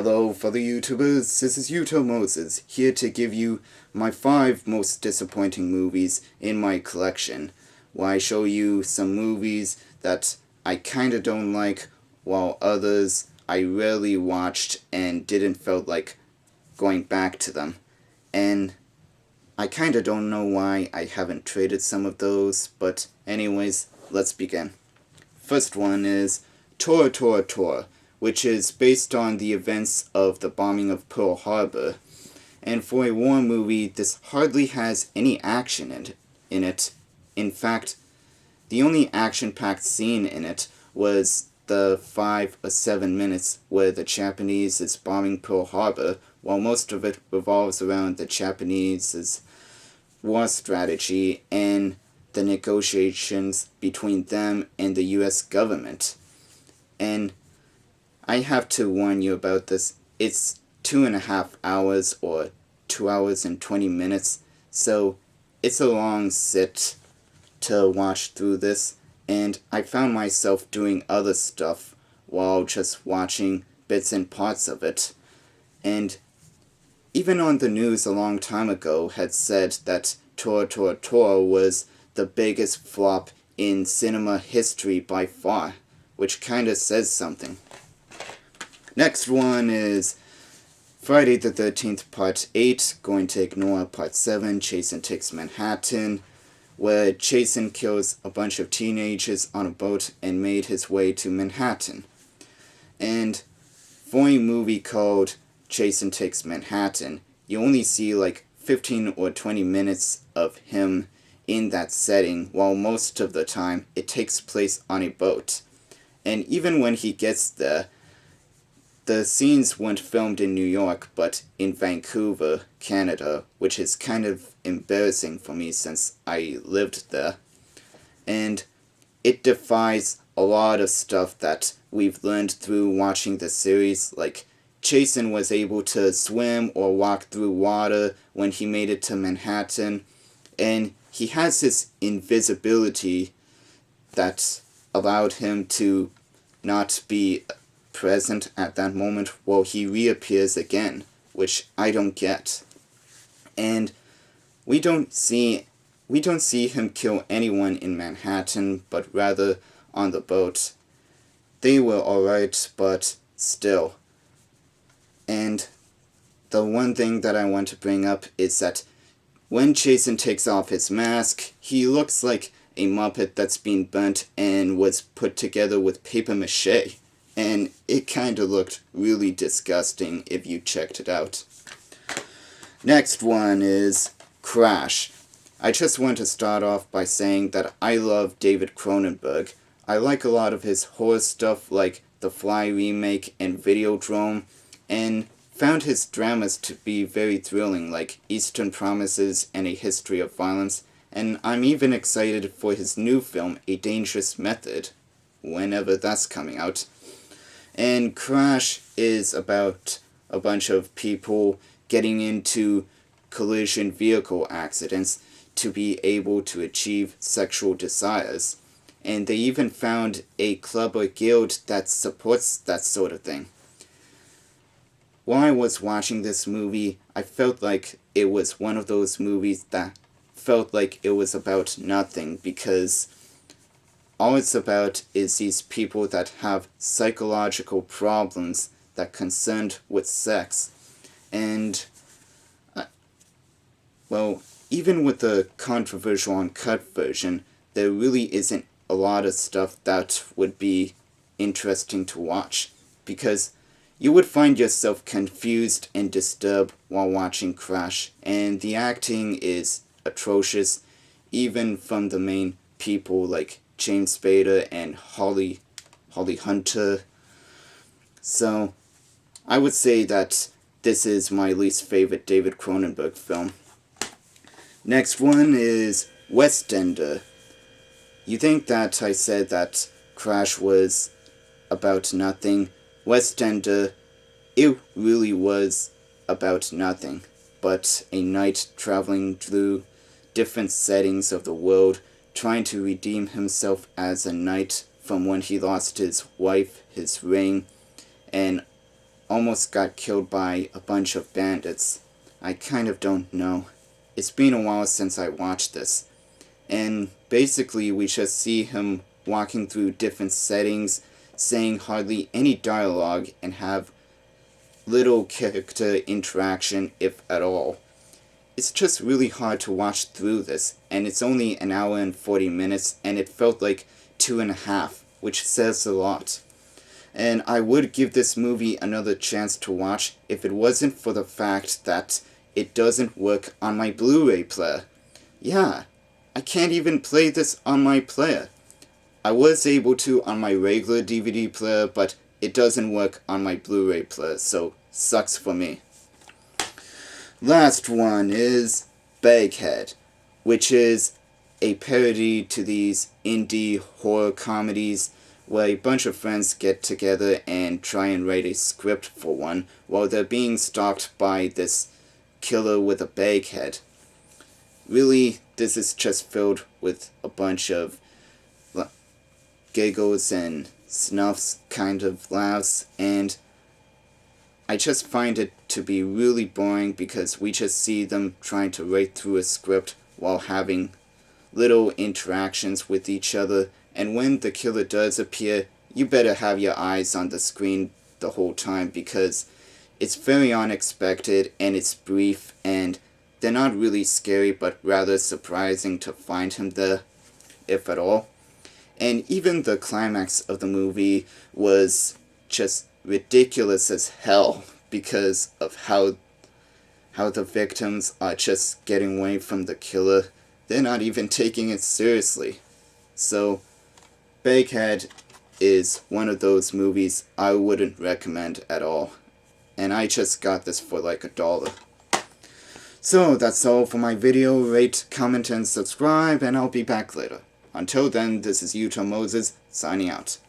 Hello, fellow YouTubers, this is Yuto Moses, here to give you my 5 most disappointing movies in my collection, where I show you some movies that I kinda don't like, while others I rarely watched and didn't feel like going back to them. And I kinda don't know why I haven't traded some of those, but anyways, let's begin. First one is Tora Tora Tora, which is based on the events of the bombing of Pearl Harbor. And for a war movie, this hardly has any action in it. In fact, the only action-packed scene in it was the 5 or 7 minutes where the Japanese is bombing Pearl Harbor, while most of it revolves around the Japanese's war strategy and the negotiations between them and the US government. And I have to warn you about this. It's 2.5 hours or 2 hours and 20 minutes, so it's a long sit to watch through this, and I found myself doing other stuff while just watching bits and parts of it. And even on the news a long time ago had said that Tora Tora Tora was the biggest flop in cinema history by far, which kinda says something. Next one is Friday the 13th Part 8, Going to Ignore Part 7, Jason Takes Manhattan, where Jason kills a bunch of teenagers on a boat and made his way to Manhattan. And for a movie called Jason Takes Manhattan, you only see like 15 or 20 minutes of him in that setting, while most of the time it takes place on a boat. And even when he gets there, the scenes weren't filmed in New York, but in Vancouver, Canada, which is kind of embarrassing for me since I lived there. And it defies a lot of stuff that we've learned through watching the series, like Jason was able to swim or walk through water when he made it to Manhattan, and he has this invisibility that allowed him to not be present at that moment while he reappears again, which I don't get. And we don't see him kill anyone in Manhattan, but rather on the boat. They were alright, but still. And the one thing that I want to bring up is that when Jason takes off his mask, he looks like a Muppet that's been burnt and was put together with paper mache. And it kinda looked really disgusting if you checked it out. Next one is Crash. I just want to start off by saying that I love David Cronenberg. I like a lot of his horror stuff like The Fly remake and Videodrome, and found his dramas to be very thrilling like Eastern Promises and A History of Violence, and I'm even excited for his new film, A Dangerous Method, whenever that's coming out. And Crash is about a bunch of people getting into collision vehicle accidents to be able to achieve sexual desires. And they even found a club or guild that supports that sort of thing. While I was watching this movie, I felt like it was one of those movies that felt like it was about nothing, because all it's about is these people that have psychological problems that concerned with sex. And, well, even with the controversial uncut version, there really isn't a lot of stuff that would be interesting to watch, because you would find yourself confused and disturbed while watching Crash, and the acting is atrocious, even from the main people like James Spader and Holly Hunter. So I would say that this is my least favorite David Cronenberg film. Next one is Westender. You think that I said that Crash was about nothing? Westender, it really was about nothing, but a knight traveling through different settings of the world, trying to redeem himself as a knight from when he lost his wife, his ring, and almost got killed by a bunch of bandits. I kind of don't know. It's been a while since I watched this. And basically we just see him walking through different settings, saying hardly any dialogue, and have little character interaction, if at all. It's just really hard to watch through this, and it's only an hour and 40 minutes, and it felt like 2.5, which says a lot. And I would give this movie another chance to watch if it wasn't for the fact that it doesn't work on my Blu-ray player. Yeah, I can't even play this on my player. I was able to on my regular DVD player, but it doesn't work on my Blu-ray player, so sucks for me. Last one is Baghead, which is a parody to these indie horror comedies where a bunch of friends get together and try and write a script for one while they're being stalked by this killer with a bag head. Really, this is just filled with a bunch of giggles and snuffs kind of laughs, and I just find it to be really boring because we just see them trying to write through a script while having little interactions with each other, and when the killer does appear, you better have your eyes on the screen the whole time because it's very unexpected and it's brief, and they're not really scary but rather surprising to find him there, if at all. And even the climax of the movie was just ridiculous as hell because of how the victims are just getting away from the killer. They're not even taking it seriously. So, Baghead is one of those movies I wouldn't recommend at all. And I just got this for like $1. So, that's all for my video. Rate, comment, and subscribe, and I'll be back later. Until then, this is Utah Moses, signing out.